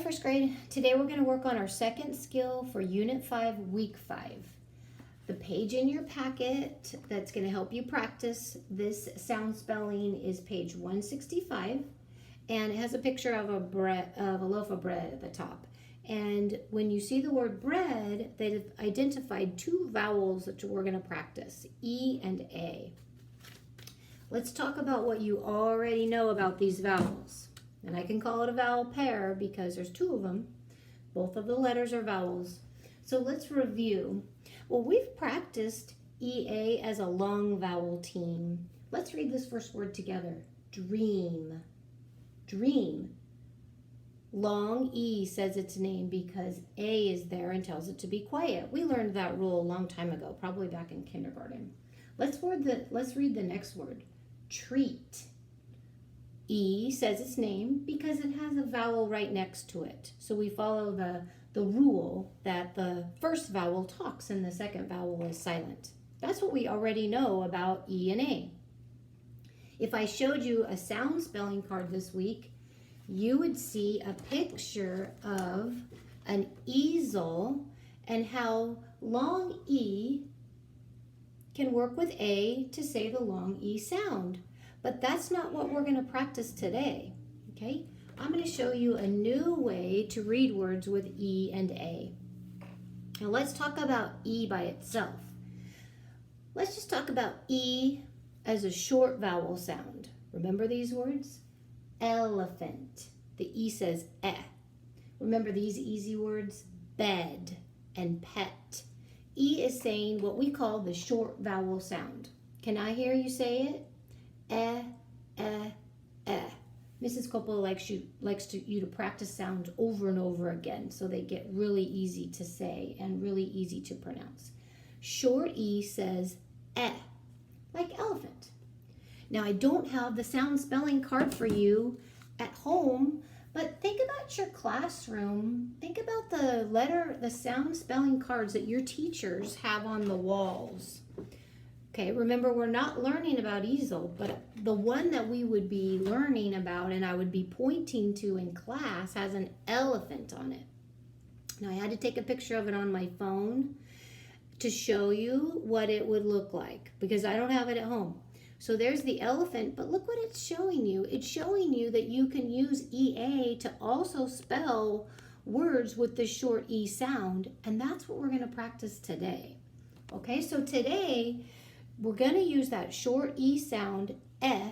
first grade. Today we're going to work on our second skill for Unit 5, Week 5. The page in your packet that's going to help you practice this sound spelling is page 165, and it has a picture of a loaf of bread at the top. And when you see the word bread, they've identified two vowels that we're going to practice, E and A. Let's talk about what you already know about these vowels. And I can call it a vowel pair because there's two of them. Both of the letters are vowels. So let's review. Well, we've practiced EA as a long vowel team. Let's read this first word together. Dream. Dream. Long E says its name because A is there and tells it to be quiet. We learned that rule a long time ago, probably back in kindergarten. Let's read the next word. Treat. E says its name because it has a vowel right next to it. So we follow the rule that the first vowel talks and the second vowel is silent. That's what we already know about E and A. If I showed you a sound spelling card this week, you would see a picture of an easel and how long E can work with A to say the long E sound. But that's not what we're going to practice today, okay? I'm going to show you a new way to read words with E and A. Now let's talk about E by itself. Let's just talk about E as a short vowel sound. Remember these words? Elephant. The E says eh. Remember these easy words? Bed and pet. E is saying what we call the short vowel sound. Can I hear you say it? Eh, eh, eh. Mrs. Coppola likes you to practice sounds over and over again so they get really easy to say and really easy to pronounce. Short E says eh, like elephant. Now I don't have the sound spelling card for you at home, but think about your classroom. Think about the sound spelling cards that your teachers have on the walls. Okay, remember we're not learning about easel, but the one that we would be learning about and I would be pointing to in class has an elephant on it. Now I had to take a picture of it on my phone to show you what it would look like because I don't have it at home. So there's the elephant, but look what it's showing you. It's showing you that you can use EA to also spell words with the short E sound, and that's what we're going to practice today. Okay, so today we're going to use that short E sound, eh,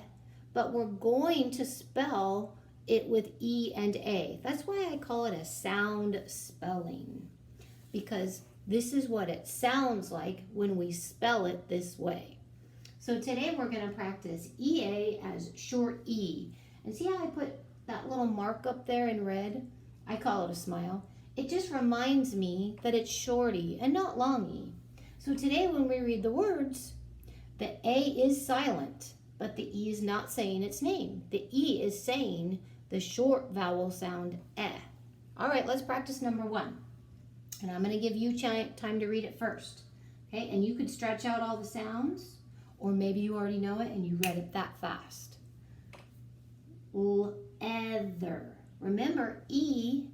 but we're going to spell it with E and A. That's why I call it a sound spelling, because this is what it sounds like when we spell it this way. So today we're going to practice EA as short E. And see how I put that little mark up there in red? I call it a smile. It just reminds me that it's short E and not long E. So today when we read the words, the A is silent, but the E is not saying its name. The E is saying the short vowel sound eh. All right, let's practice number 1. And I'm going to give you time to read it first. Okay, and you could stretch out all the sounds, or maybe you already know it and you read it that fast. Leather. Remember, E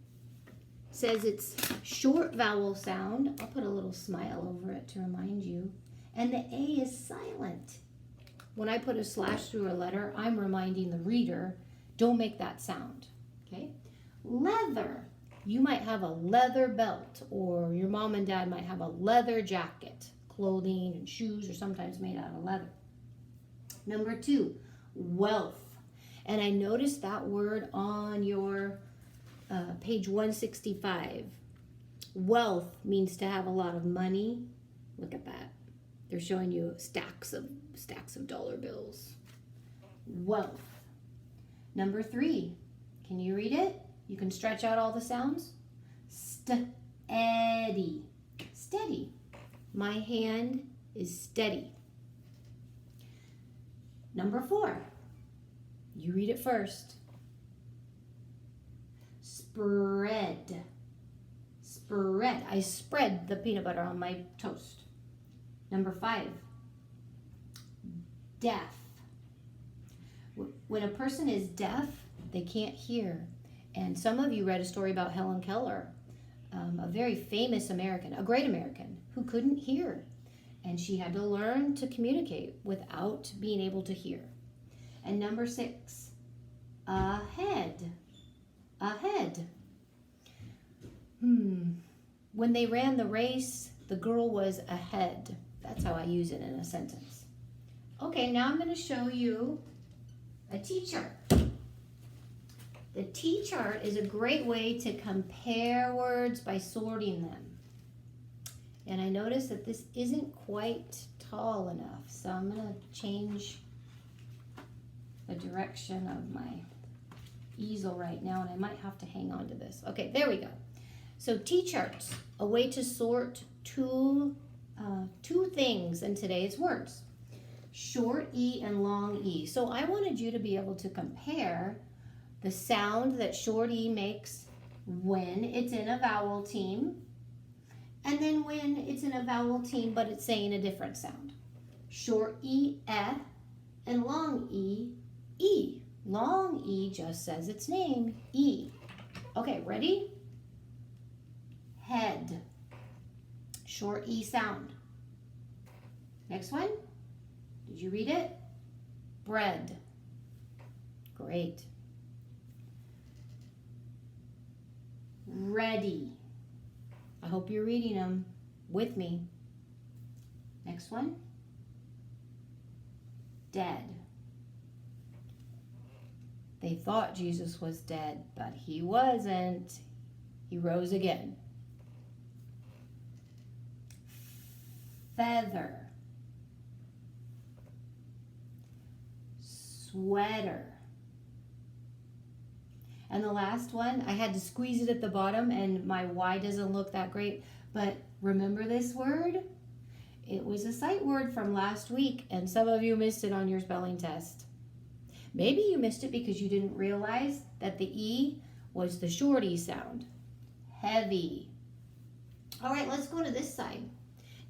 says it's short vowel sound. I'll put a little smile over it to remind you. And the A is silent. When I put a slash through a letter, I'm reminding the reader, don't make that sound, okay? Leather. You might have a leather belt, or your mom and dad might have a leather jacket. Clothing and shoes are sometimes made out of leather. Number 2, wealth. And I noticed that word on your page 165. Wealth means to have a lot of money. Look at that. They're showing you stacks of dollar bills. Wealth. Number 3, can you read it? You can stretch out all the sounds. Steady. Steady. My hand is steady. Number 4, you read it first. Spread. Spread. I spread the peanut butter on my toast. Number 5, deaf. When a person is deaf, they can't hear. And some of you read a story about Helen Keller, a very famous American, a great American who couldn't hear. And she had to learn to communicate without being able to hear. And number 6, ahead. Ahead. When they ran the race, the girl was ahead. That's how I use it in a sentence. Okay, now I'm going to show you a T-chart. The T-chart is a great way to compare words by sorting them. And I notice that this isn't quite tall enough, so I'm going to change the direction of my easel right now, and I might have to hang on to this. Okay, there we go. So T-charts, a way to sort two things in today's words, short E and long E. So I wanted you to be able to compare the sound that short E makes when it's in a vowel team, and then when it's in a vowel team but it's saying a different sound. Short E, and long E, E. Long E just says its name, E. Okay, ready? Head. Short E sound. Next one. Did you read it? Bread. Great. Ready. I hope you're reading them with me. Next one. Dead. They thought Jesus was dead, but he wasn't. He rose again. Feather. Sweater. And the last one, I had to squeeze it at the bottom, and my Y doesn't look that great, but remember this word? It was a sight word from last week, and some of you missed it on your spelling test. Maybe you missed it because you didn't realize that the E was the short E sound. Heavy. All right, let's go to this side.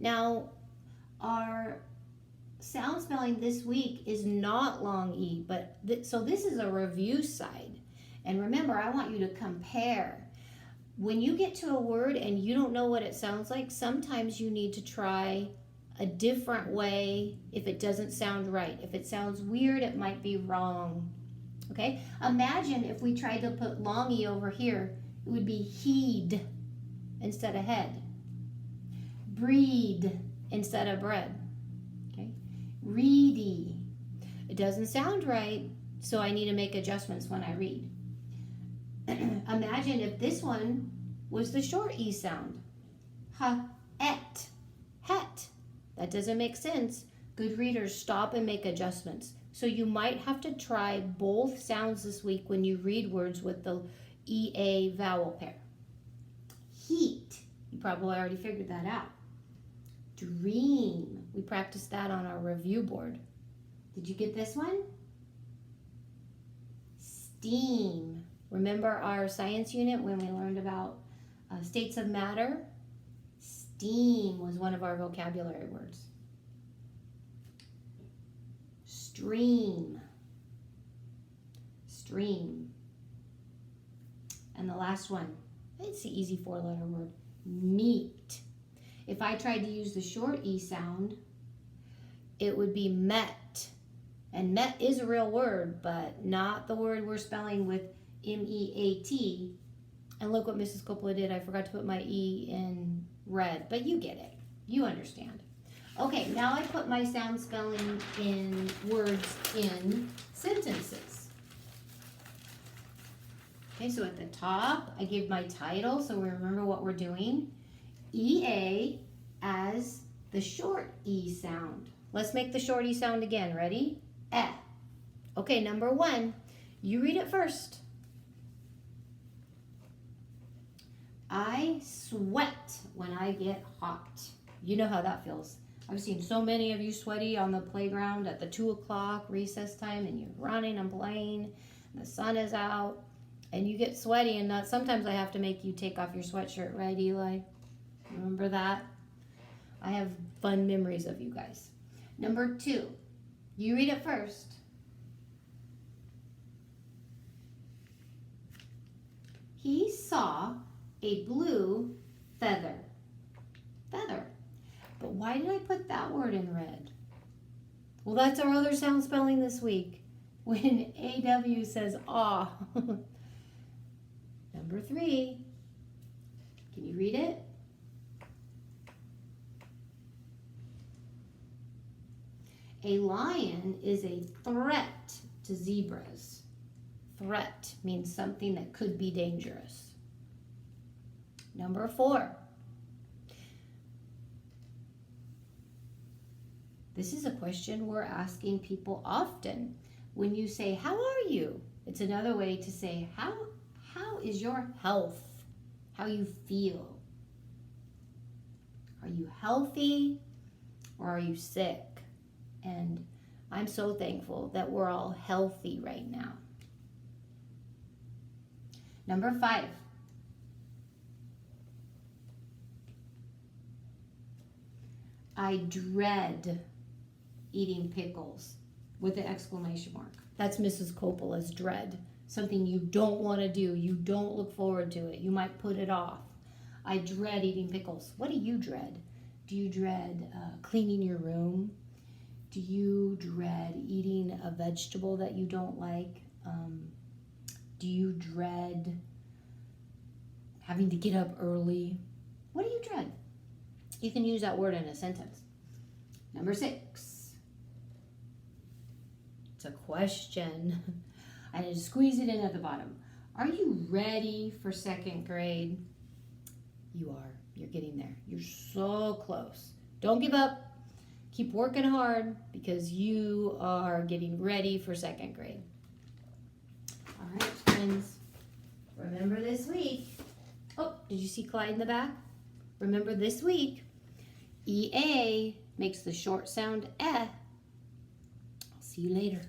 Now, our sound spelling this week is not long E, but so this is a review side. And remember, I want you to compare. When you get to a word and you don't know what it sounds like, sometimes you need to try a different way if it doesn't sound right. If it sounds weird, it might be wrong. Okay? Imagine if we tried to put long E over here, it would be heed instead of head. Breed instead of bread. Okay? Reedy. It doesn't sound right, so I need to make adjustments when I read. Imagine if this one was the short E sound. Ha-et. Het. That doesn't make sense. Good readers, stop and make adjustments. So you might have to try both sounds this week when you read words with the EA vowel pair. Heat. You probably already figured that out. Dream. We practiced that on our review board. Did you get this one? Steam. Remember our science unit when we learned about states of matter? Steam was one of our vocabulary words. Stream. Stream. And the last one, it's the easy 4-letter word, meat. If I tried to use the short E sound, it would be met. And met is a real word, but not the word we're spelling with M-E-A-T. And look what Mrs. Coppola did. I forgot to put my E in red, but you get it. You understand. Okay, now I put my sound spelling in words in sentences. Okay, so at the top, I give my title so we remember what we're doing. EA as the short E sound. Let's make the short E sound again. Ready? Eh. Okay, number 1. You read it first. I sweat when I get hot. You know how that feels. I've seen so many of you sweaty on the playground at the 2 o'clock recess time, and you're running and playing, and the sun is out, and you get sweaty, and sometimes I have to make you take off your sweatshirt, right, Eli? Remember that? I have fun memories of you guys. Number 2, you read it first. He saw a blue feather. Feather. But why did I put that word in red? Well, that's our other sound spelling this week. When AW says aw. Number 3. Can you read it? A lion is a threat to zebras. Threat means something that could be dangerous. Number 4. This is a question we're asking people often. When you say, how are you? It's another way to say, how is your health? How you feel? Are you healthy or are you sick? And I'm so thankful that we're all healthy right now. Number 5. I dread eating pickles with an exclamation mark. That's Mrs. Coppola's dread. Something you don't want to do. You don't look forward to it. You might put it off. I dread eating pickles. What do you dread? Do you dread cleaning your room? Do you dread eating a vegetable that you don't like? Do you dread having to get up early? What do you dread? You can use that word in a sentence. Number 6. It's a question. I need to squeeze it in at the bottom. Are you ready for 2nd grade? You are. You're getting there. You're so close. Don't give up. Keep working hard because you are getting ready for 2nd grade. All right, friends. Remember this week. Oh, did you see Clyde in the back? Remember this week, EA makes the short sound eh. I'll see you later.